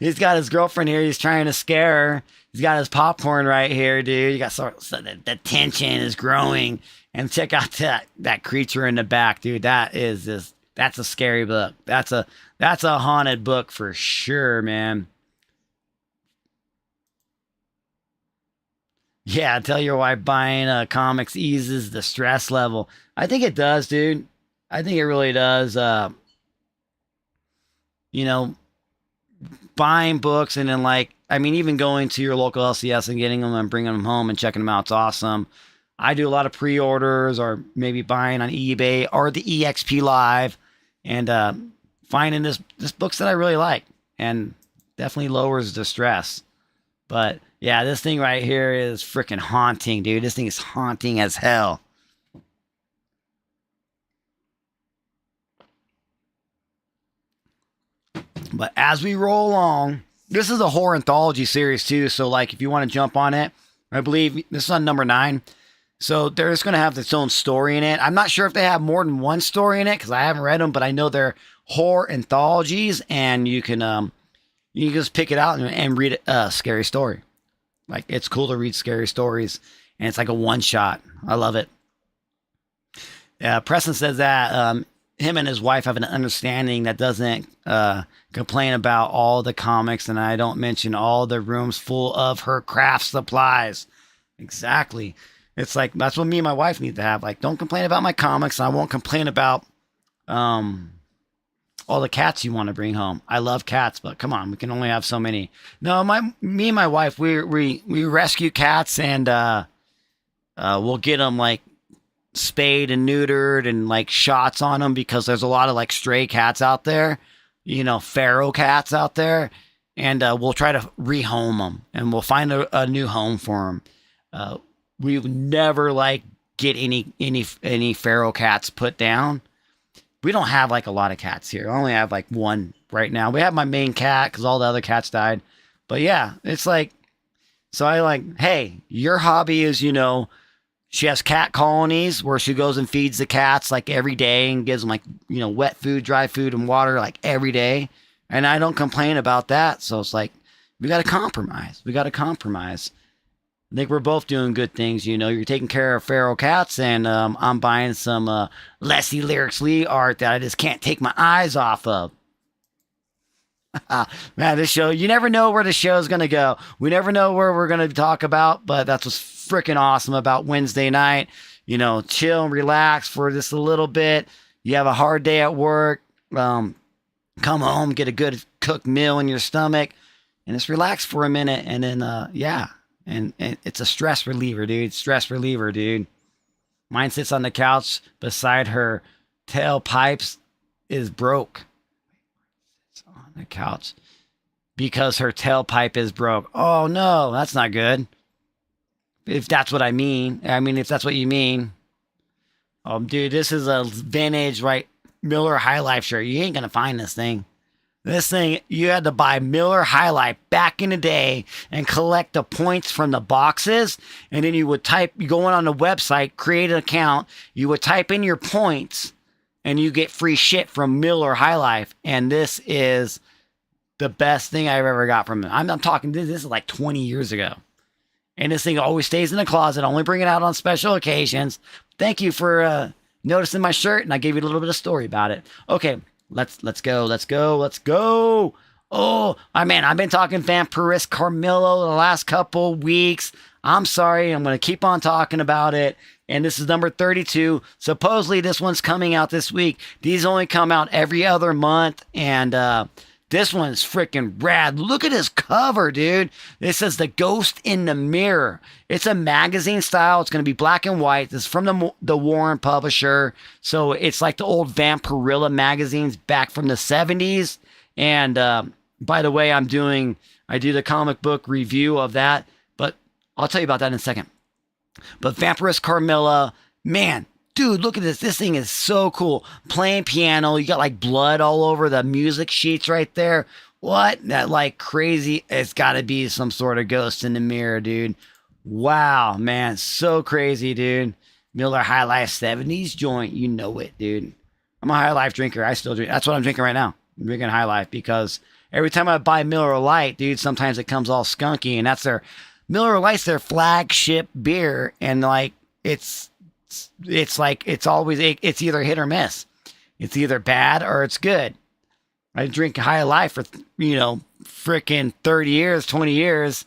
S1: he's got his girlfriend here. He's trying to scare her. He's got his popcorn right here, dude. You got so the tension is growing. And check out that creature in the back, dude. That's a scary book. That's a haunted book for sure, man. Yeah, tell your wife buying comics eases the stress level. I think it does, dude. I think it really does. Buying books and then even going to your local LCS and getting them and bringing them home and checking them out. It's awesome. I do a lot of pre-orders or maybe buying on eBay or the EXP Live and finding this books that I really like and definitely lowers the stress. But yeah, this thing right here is freaking haunting, dude. This thing is haunting as hell. But as we roll along, this is a horror anthology series too. So if you want to jump on it, I believe this is on number 9. So they're just going to have its own story in it. I'm not sure if they have more than one story in it because I haven't read them, but I know they're horror anthologies and you can just pick it out and read a scary story. It's cool to read scary stories and it's like a one shot. I love it. Preston says that him and his wife have an understanding that doesn't complain about all the comics, and I don't mention all the rooms full of her craft supplies. Exactly. It's that's what me and my wife need to have. Don't complain about my comics. I won't complain about all the cats you want to bring home. I love cats, but come on, we can only have so many. No, me and my wife, we rescue cats and we'll get them spayed and neutered and shots on them because there's a lot of stray cats out there, feral cats out there, and we'll try to rehome them and we'll find a new home for them. We would never get any feral cats put down. We don't have a lot of cats here. I only have one right now. We have my main cat because all the other cats died. But yeah, it's so I hey, your hobby is, she has cat colonies where she goes and feeds the cats every day and gives them wet food, dry food, and water every day. And I don't complain about that. So it's we got to compromise. I think we're both doing good things. You're taking care of feral cats, and I'm buying some Leslie Lyrics Lee art that I just can't take my eyes off of. Man, this show, you never know where the show is going to go. We never know where we're going to talk about, but that's what's freaking awesome about Wednesday night. Chill and relax for just a little bit. You have a hard day at work. Come home, get a good cooked meal in your stomach, and just relax for a minute. And then, yeah. And it's a stress reliever, dude. Mine sits on the couch beside her tailpipes is broke. It's on the couch. because her tailpipe is broke. Oh no, that's not good. If that's what I mean. I mean, if that's what you mean. Dude, this is a vintage, right? Miller High Life shirt. You ain't gonna find this thing. This thing, you had to buy Miller High Life back in the day and collect the points from the boxes. And then you would you go on the website, create an account, you would type in your points, and you get free shit from Miller High Life. And this is the best thing I've ever got from it. I'm talking, this is like 20 years ago. And this thing always stays in the closet. I only bring it out on special occasions. Thank you for noticing my shirt, and I gave you a little bit of story about it. Okay. Let's go. Oh, man, I've been talking Vampirella Carmilla the last couple weeks. I'm sorry. I'm going to keep on talking about it. And this is number 32. Supposedly this one's coming out this week. These only come out every other month. And this one's freaking rad. Look at this cover, dude. It says The Ghost in the Mirror. It's a magazine style. It's going to be black and white. This is from the Warren publisher. So it's like the old Vampirella magazines back from the 70s. And by the way, I do the comic book review of that. But I'll tell you about that in a second. But Vampirella Carmilla, man, dude, look at this. This thing is so cool. Playing piano. You got like blood all over the music sheets right there. What? That like crazy. It's got to be some sort of ghost in the mirror, dude. Wow, man. So crazy, dude. Miller High Life 70s joint. You know it, dude. I'm a High Life drinker. I still drink. That's what I'm drinking right now. I'm drinking High Life because every time I buy Miller Lite, dude, sometimes it comes all skunky. And that's Miller Lite's their flagship beer. And like, it's either hit or miss. It's either bad or it's good. I drink High Life for, freaking 30 years, 20 years,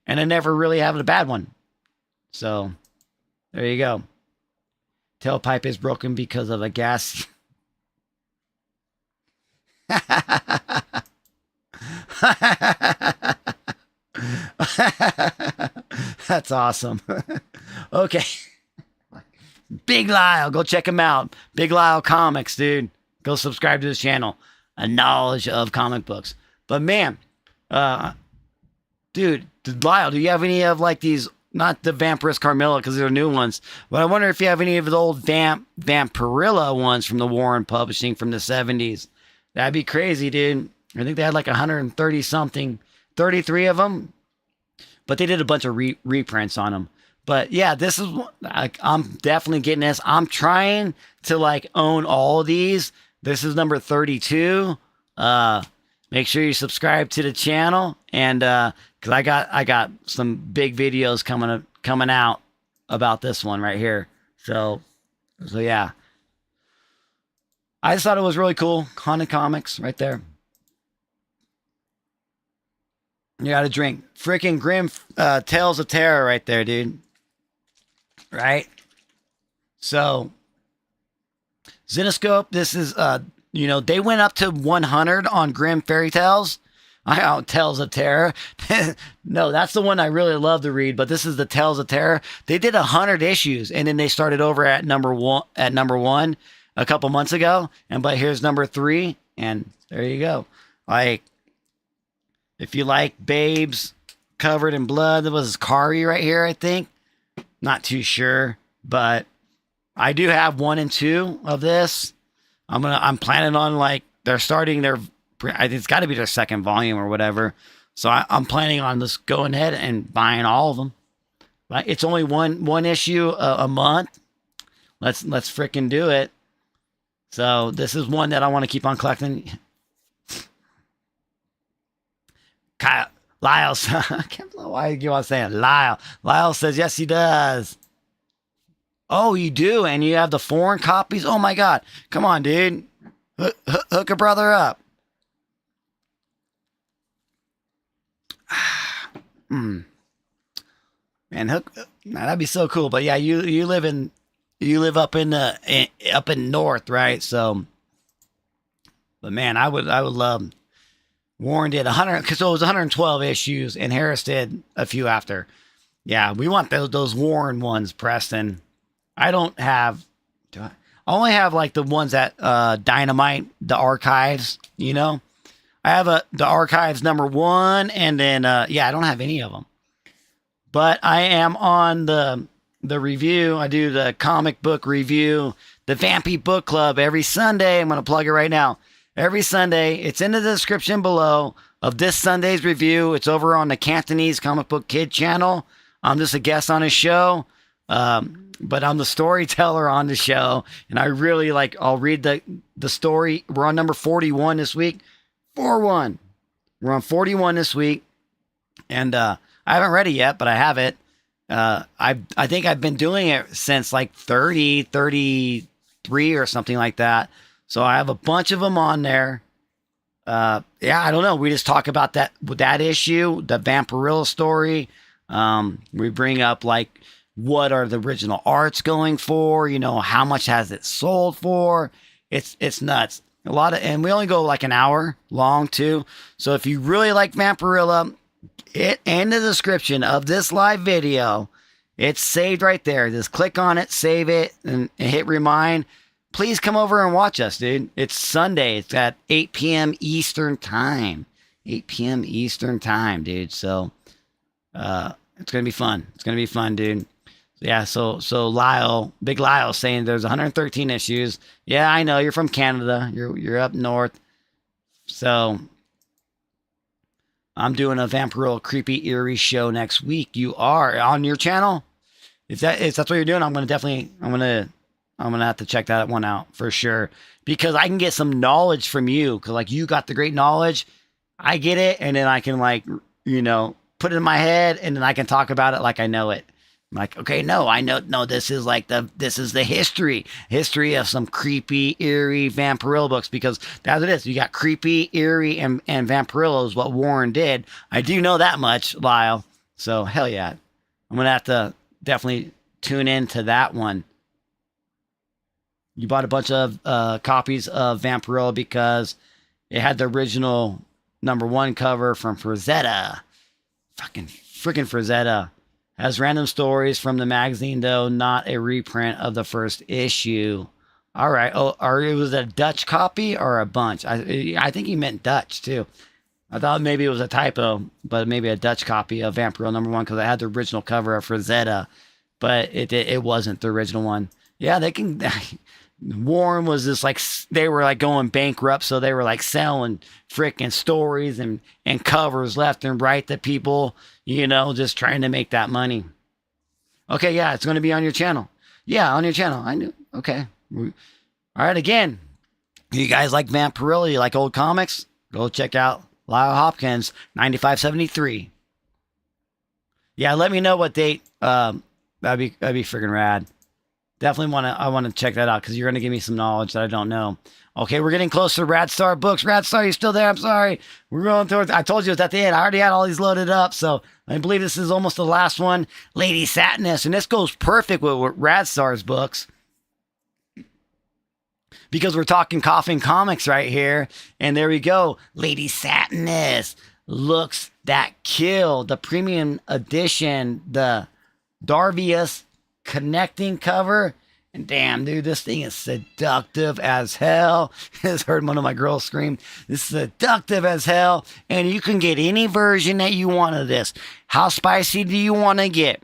S1: and I never really have a bad one. So there you go. Tailpipe is broken because of a gas. That's awesome. Okay. Big Lyle, go check him out. Big Lyle Comics, dude. Go subscribe to his channel. A knowledge of comic books. But man, dude, Lyle, do you have any of like these? Not the Vampirella Carmilla because they're new ones, but I wonder if you have any of the old Vampirella ones from the Warren Publishing from the 70s. That'd be crazy, dude. I think they had like 130 something, 33 of them, but they did a bunch of reprints on them. But yeah, this is, I'm definitely getting this. I'm trying to like own all of these. This is number 32. Make sure you subscribe to the channel, and because I got some big videos coming out about this one right here. So yeah, I just thought it was really cool. Haunted Comics right there. You got to drink freaking Grim Tales of Terror right there, dude. Right? So, Zenoscope, this is, they went up to 100 on Grim Fairy Tales. Tales of Terror. No, that's the one I really love to read, but this is the Tales of Terror. They did 100 issues, and then they started over at number one a couple months ago. But here's number 3, and there you go. Like, if you like babes covered in blood, there was Kari right here, I think. Not too sure, but I do have 1 and 2 of this. I'm planning on like they're starting their. It's got to be their second volume or whatever. So I'm planning on just going ahead and buying all of them. But it's only one issue a month. Let's freaking do it. So this is one that I want to keep on collecting. Kyle. Lyle, I can't believe why you want to say it. Lyle says, yes, he does. Oh, you do? And you have the foreign copies? Oh, my God. Come on, dude. Hook a brother up. Man, that'd be so cool. But yeah, you live up in north, right? So, but man, I would love. Warren did 100 because it was 112 issues, and Harris did a few after. Yeah, we want those Warren ones, Preston. I only have like the ones that Dynamite, the archives. I have the Archives #1, and then I don't have any of them. But I am on the review. I do the comic book review, the Vampy Book Club every Sunday. I'm going to plug it right now. Every Sunday, it's in the description below of this Sunday's review. It's over on the Cantonese Comic Book Kid channel. I'm just a guest on his show, but I'm the storyteller on the show, and I really I'll read the story. We're on number 41 this week. 4-1. We're on 41 this week, and I haven't read it yet, but I have it. I think I've been doing it since 33 or something like that. So I have a bunch of them on there. I don't know. We just talk about that issue, the Vampirella story. We bring up what are the original arts going for? How much has it sold for? It's nuts. And we only go an hour long too. So if you really like Vampirella, in the description of this live video, it's saved right there. Just click on it, save it, and hit remind. Please come over and watch us, dude. It's Sunday. It's at 8 p.m. Eastern time. 8 p.m. Eastern time, dude. So it's gonna be fun. It's gonna be fun, dude. Yeah, so Big Lyle saying there's 113 issues. Yeah, I know, you're from Canada. You're up north. So I'm doing a Vampirella creepy eerie show next week. You are on your channel? If that's what you're doing, I'm gonna have to check that one out for sure, because I can get some knowledge from you, because you got the great knowledge. I get it, and then I can put it in my head, and then I can talk about it like I know it. I'm okay, no, I know, no, this is the history of some creepy, eerie Vampirella books, because that's what it is. You got creepy, eerie, and Vampirella is what Warren did. I do know that much, Lyle. So hell yeah, I'm gonna have to definitely tune into that one. You bought a bunch of copies of Vampirella because it had the original #1 cover from Frazetta. Freaking Frazetta. Has random stories from the magazine, though, not a reprint of the first issue. All right. Oh, or it was a Dutch copy or a bunch? I think he meant Dutch, too. I thought maybe it was a typo, but maybe a Dutch copy of Vampirella #1, because I had the original cover of Frazetta, but it wasn't the original one. Yeah, they can... Warren was just they were going bankrupt, so they were selling freaking stories and covers left and right to people, just trying to make that money. Okay, yeah, it's going to be on your channel. Yeah, on your channel. I knew. Okay. All right, again, you guys like Vampirella, you like old comics? Go check out Lyle Hopkins, 9573. Yeah, let me know what date. That'd be freaking rad. Definitely I want to check that out, because you're going to give me some knowledge that I don't know. Okay, we're getting close to Radstar Books. Radstar, you still there? I'm sorry. We're going towards... I told you it was at the end. I already had all these loaded up, so I believe this is almost the last one. Lady Satinus, and this goes perfect with Radstar's books, because we're talking Coffin Comics right here. And there we go. Lady Satinus. Looks that kill. The premium edition, the Darvius connecting cover, and damn, dude, this thing is seductive as hell. I just heard one of my girls scream. This is seductive as hell, and you can get any version that you want of this. How spicy do you want to get?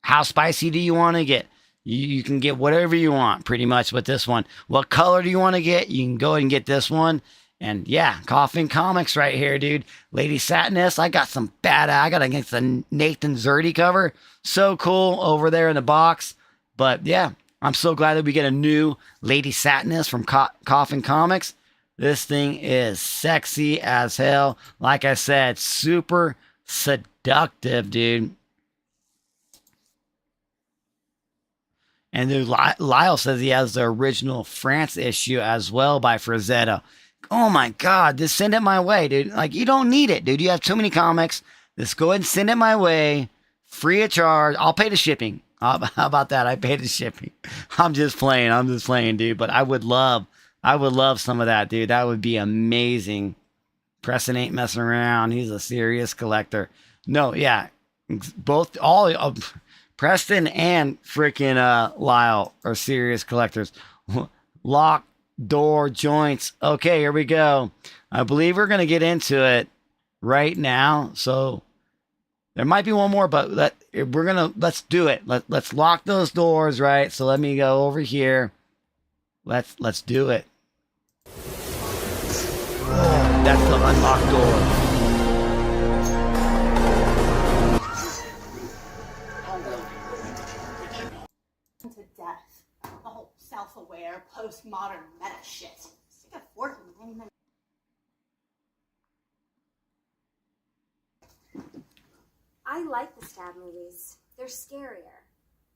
S1: How spicy do you want to get? You can get whatever you want, pretty much, with this one. What color do you want to get? You can go ahead and get this one. And yeah, Coffin Comics right here, dude. Lady Satinus. I got some I got against the Nathan Zerdy cover. So cool over there in the box. But yeah, I'm so glad that we get a new Lady Satinus from Coffin Comics. This thing is sexy as hell. Like I said, super seductive, dude. And dude, Lyle says he has the original France issue as well by Frazetta. Oh my God, just send it my way, dude. You don't need it, dude. You have too many comics. Just go ahead and send it my way. Free of charge. I'll pay the shipping. How about that? I pay the shipping. I'm just playing, dude. But I would love some of that, dude. That would be amazing. Preston ain't messing around. He's a serious collector. No, yeah. All Preston and freaking Lyle are serious collectors. Lock door joints. Okay, here we go. I believe we're going to get into it right now. So there might be one more, but let's do it. Let's lock those doors, right? So let me go over here. Let's do it. Oh, that's the unlocked door.
S3: To death. Oh, self-aware, postmodern meta shit. Sick of working 90 minutes.
S4: I like the stab movies. They're scarier.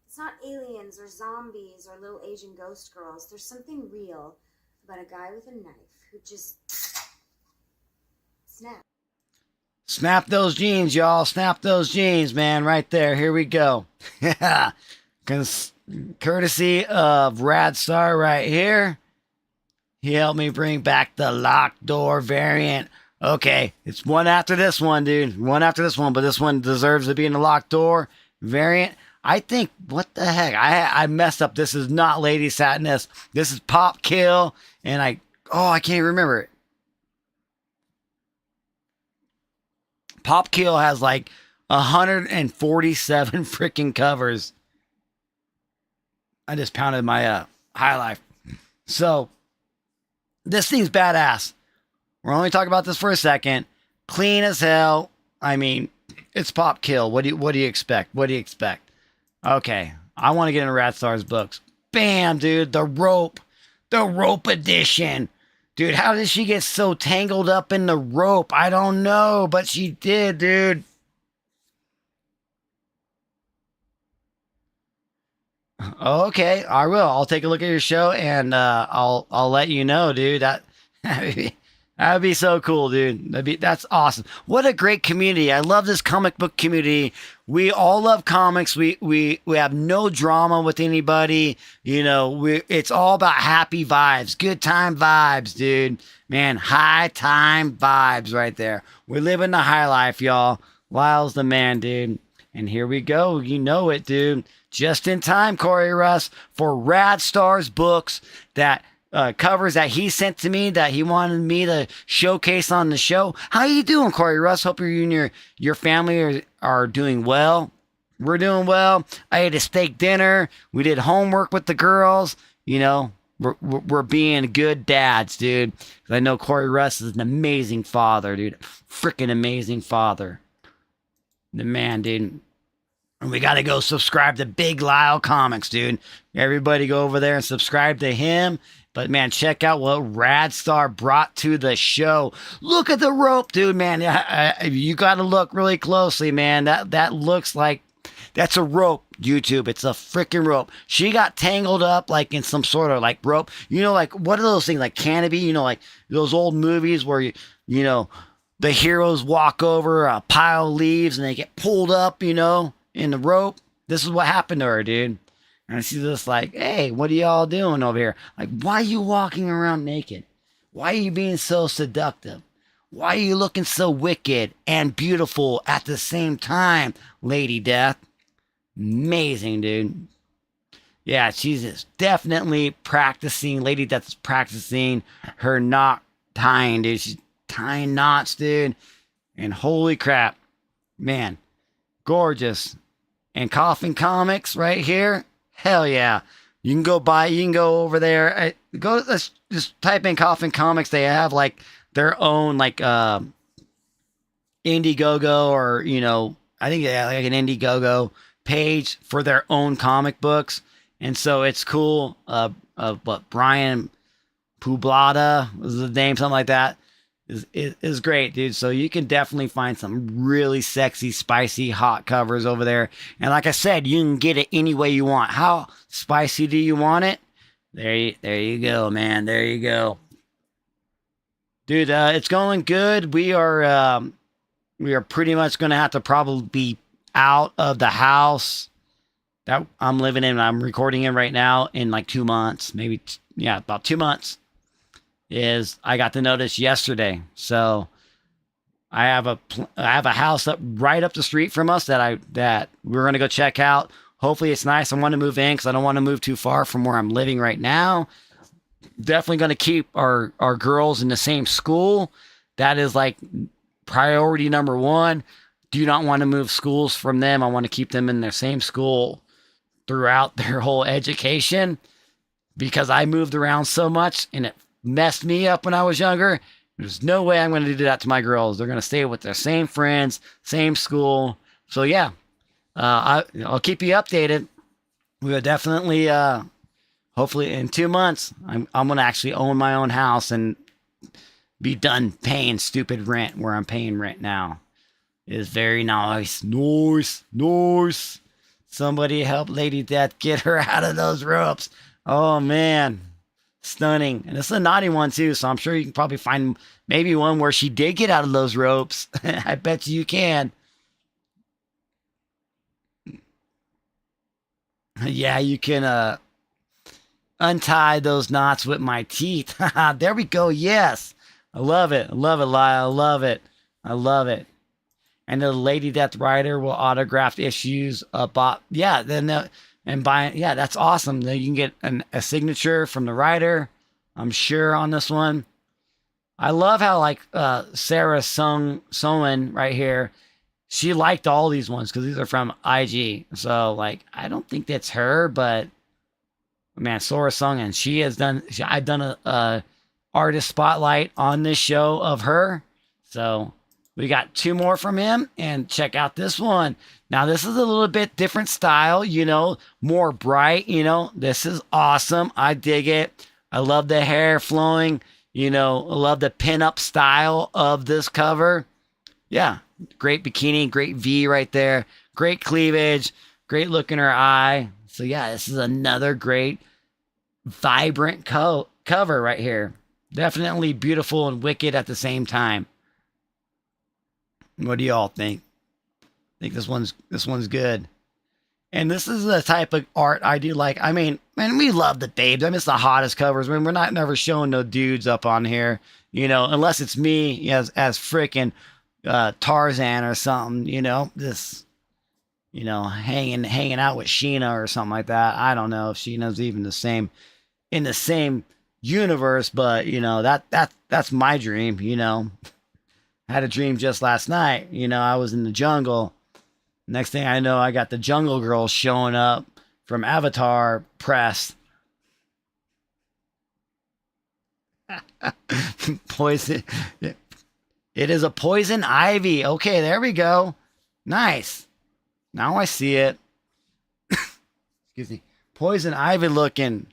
S4: It's not aliens or zombies or little Asian ghost girls. There's something real about a guy with a knife who just snaps.
S1: Snap those jeans, y'all. Snap those jeans, man. Right there. Here we go. Courtesy of Radstar right here. He helped me bring back the locked door variant. Okay, it's one after this one, dude. One after this one, but this one deserves to be in the locked door variant. I think, what the heck? I messed up. This is not Lady Sadness. This is Pop Kill, and I can't remember it. Pop Kill has like 147 freaking covers. I just pounded my High Life. So, this thing's badass. We're only talking about this for a second. Clean as hell. I mean, it's Pop Kill. What do you expect? What do you expect? Okay, I want to get into Radstar's books. Bam, dude, the rope edition. Dude, how did she get so tangled up in the rope? I don't know, but she did, dude. Okay, I will. I'll take a look at your show and I'll let you know, dude. That'd be so cool, dude. That's awesome. What a great community. I love this comic book community. We all love comics. We have no drama with anybody. You know, it's all about happy vibes, good time vibes, dude. Man, high time vibes right there. We're living the high life, y'all. Lyle's the man, dude. And here we go. You know it, dude. Just in time, Corey Russ, for Radstar's books that covers that he sent to me that he wanted me to showcase on the show. How you doing, Corey Russ? Hope you and your family are doing well. We're doing well. I ate a steak dinner. We did homework with the girls. You know, we're being good dads, dude. I know Corey Russ is an amazing father, dude. Freaking amazing father. The man, dude. And we got to go subscribe to Big Lyle Comics, dude. Everybody go over there and subscribe to him. But, man, check out what Radstar brought to the show. Look at the rope, dude, man. You got to look really closely, man. That looks like that's a rope, YouTube. It's a freaking rope. She got tangled up like in some sort of like rope. You know, like what are those things like canopy? You know, like those old movies where, you know, the heroes walk over a pile of leaves and they get pulled up, you know, in the rope. This is what happened to her, dude. And she's just like, hey, what are y'all doing over here? Like, why are you walking around naked? Why are you being so seductive? Why are you looking so wicked and beautiful at the same time, Lady Death? Amazing, dude. Yeah, she's just definitely practicing. Lady Death's practicing her knot tying, dude. She's tying knots, dude. And holy crap, man, gorgeous. And Coffin Comics right here. Hell yeah. You can go over there. Let's just type in Coffin Comics. They have like their own like Indiegogo, or, you know, I think they have like an Indiegogo page for their own comic books. And so it's cool. But Brian Publada was the name, something like that. Is great, dude. So you can definitely find some really sexy, spicy, hot covers over there. And like I said, you can get it any way you want. How spicy do you want it? There you go, man. There you go, dude. It's going good. We are pretty much gonna have to probably be out of the house that I'm living in. I'm recording in right now in like 2 months, maybe. Yeah, about 2 months. I got the notice yesterday. So I have a house right up the street from us that we're going to go check out. Hopefully it's nice. I want to move in because I don't want to move too far from where I'm living right now. definitely going to keep our girls in the same school. That is like priority number one. Do not want to move schools from them. I want to keep them in their same school throughout their whole education, because I moved around so much and it messed me up when I was younger. There's no way I'm going to do that to my girls. They're going to stay with their same friends, same school. So yeah, I'll keep you updated. We will definitely, hopefully in 2 months, I'm going to actually own my own house and be done paying stupid rent where I'm paying rent now. It is very nice. Nice. Somebody help Lady Death get her out of those ropes. Oh man, stunning. And this is a naughty one too, so I'm sure you can probably find maybe one where she did get out of those ropes. I bet you can. Yeah, you can untie those knots with my teeth. There we go. Yes. I love it. I love it, Lyle. I love it. I love it. And the Lady Death Rider will autograph issues about, yeah, then and buy, yeah, that's awesome. Then you can get a signature from the writer, I'm sure, on this one. I love how like Sarah Sowen right here, she liked all these ones because these are from IG. So like, I don't think that's her, but man, Sora Sung, and I've done a artist spotlight on this show of her. So we got 2 more from him, and check out this one. Now this is a little bit different style, you know, more bright, you know. This is awesome. I dig it. I love the hair flowing, you know, I love the pin-up style of this cover. Yeah, great bikini, great V right there, great cleavage, great look in her eye. So yeah, this is another great vibrant cover right here. Definitely beautiful and wicked at the same time. What do y'all think? I think this one's good. And this is the type of art I do like. I mean, man, we love the babes. I mean, it's the hottest covers. I mean, we're not never showing no dudes up on here, you know, unless it's me as freaking Tarzan or something, you know, this, you know, hanging out with Sheena or something like that. I don't know if Sheena's even in the same universe, but you know, that's my dream, you know. I had a dream just last night, you know, I was in the jungle. Next thing I know, I got the Jungle Girls showing up from Avatar press. Poison. It is a poison ivy. Okay, there we go. Nice. Now I see it. Excuse me. Poison ivy looking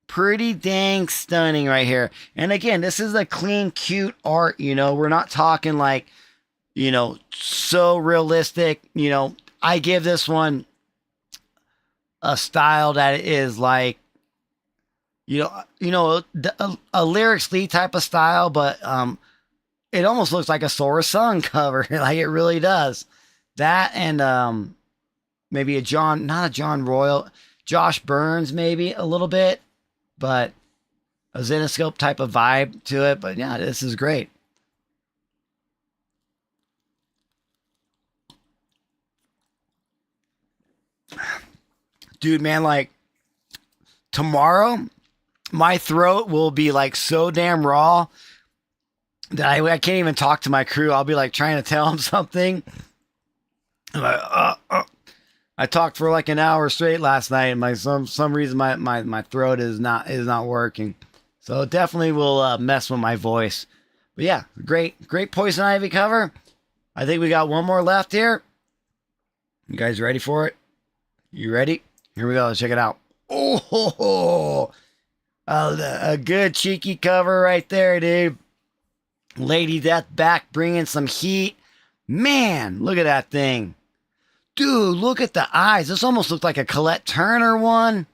S1: pretty dang stunning right here. And again, this is a clean, cute art, you know. We're not talking like, you know, so realistic. You know, I give this one a style that is like, you know, a Lyrics Lee type of style, but it almost looks like a Sora Sung cover. Like it really does. That and maybe not a John Royal, Josh Burns maybe a little bit, but a Zenoscope type of vibe to it. But yeah, this is great. Dude, man, like tomorrow, my throat will be like so damn raw that I can't even talk to my crew. I'll be like trying to tell them something. I'm like, I talked for like an hour straight last night, and some reason my throat is not working. So it definitely will mess with my voice. But yeah, great Poison Ivy cover. I think we got one more left here. You guys ready for it? You ready? Here we go. Let's check it out. Oh, a good cheeky cover right there, dude. Lady Death back bringing some heat. Man, look at that thing. Dude, look at the eyes. This almost looked like a Colette Turner one.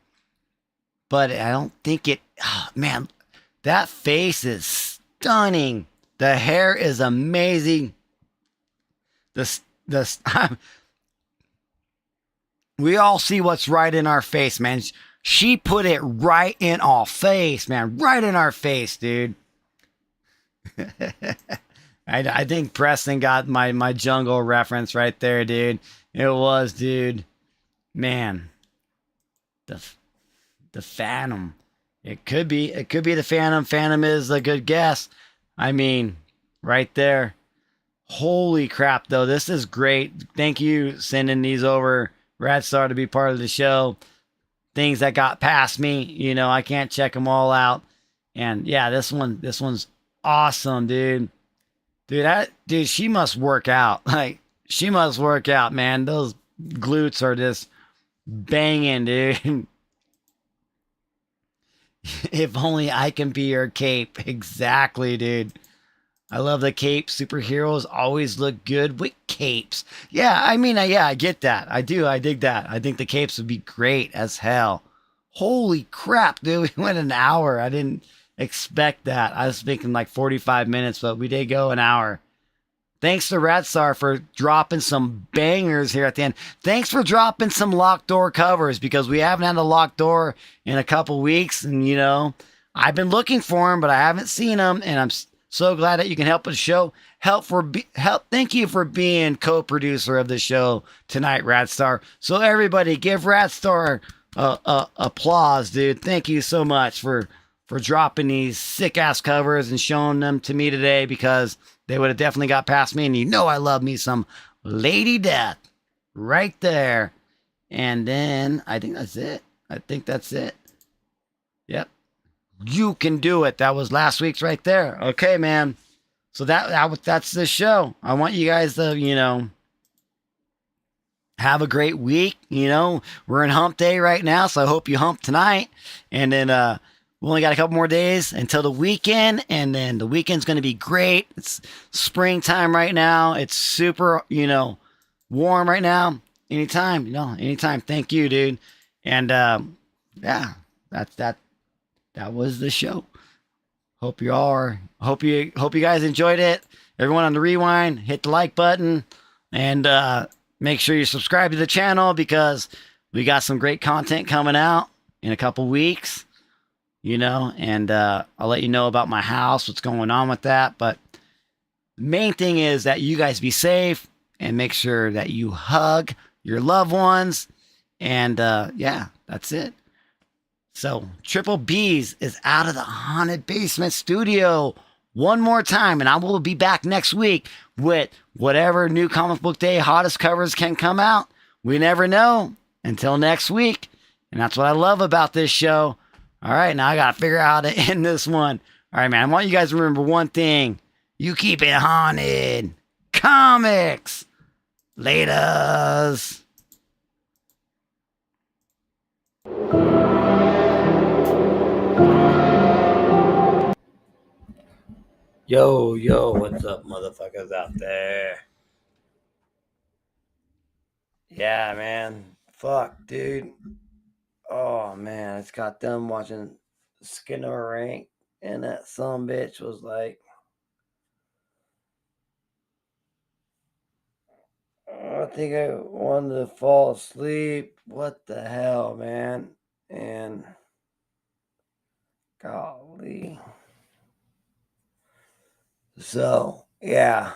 S1: But I don't think it... Oh, man, that face is stunning. The hair is amazing. We all see what's right in our face, man. She put it right in our face, man. Right in our face, dude. I think Preston got my jungle reference right there, dude. It was, dude. Man. The Phantom It could be. It could be the Phantom. Phantom is a good guess. I mean, right there. Holy crap, though. This is great. Thank you sending these over, Radstar, to be part of the show. Things that got past me, you know, I can't check them all out. And yeah, this one's awesome, dude. Dude, she must work out. Like, she must work out, man. Those glutes are just banging, dude. If only I can be your cape. Exactly, dude. I love the cape. Superheroes always look good with capes. Yeah, I mean, yeah, I get that. I do. I dig that. I think the capes would be great as hell. Holy crap, dude. We went an hour. I didn't expect that. I was thinking like 45 minutes, but we did go an hour. Thanks to Radstar for dropping some bangers here at the end. Thanks for dropping some locked door covers, because we haven't had a locked door in a couple weeks. And, you know, I've been looking for them, but I haven't seen them. And I'm so glad that you can help with the show. Thank you for being co-producer of the show tonight, Radstar. So everybody, give Radstar applause, dude. Thank you so much for dropping these sick ass covers and showing them to me today, because they would have definitely got past me. And you know I love me some Lady Death right there. And then I think that's it. Yep. You Can Do It. That was last week's right there. Okay, man. So that's the show. I want you guys to, you know, have a great week. You know, we're in hump day right now, so I hope you hump tonight. And then we only got a couple more days until the weekend, and then the weekend's going to be great. It's springtime right now. It's super, you know, warm right now. Anytime. Thank you, dude. And yeah, that was the show. Hope you guys enjoyed it. Everyone on the rewind, hit the like button, and make sure you subscribe to the channel, because we got some great content coming out in a couple weeks. You know, and I'll let you know about my house, what's going on with that. But the main thing is that you guys be safe, and make sure that you hug your loved ones. And yeah, that's it. So Triple B's is out of the Haunted Basement Studio one more time, and I will be back next week with whatever new comic book day hottest covers can come out. We never know until next week. And that's what I love about this show. All right, now I got to figure out how to end this one. All right, man, I want you guys to remember one thing. You keep it haunted. Comics. Laters. Yo, what's up, motherfuckers out there? Yeah, man. Fuck, dude. Oh man, it's got them watching Skinner Rank, and that some bitch was like, I think I wanted to fall asleep. What the hell, man? And golly. So, yeah.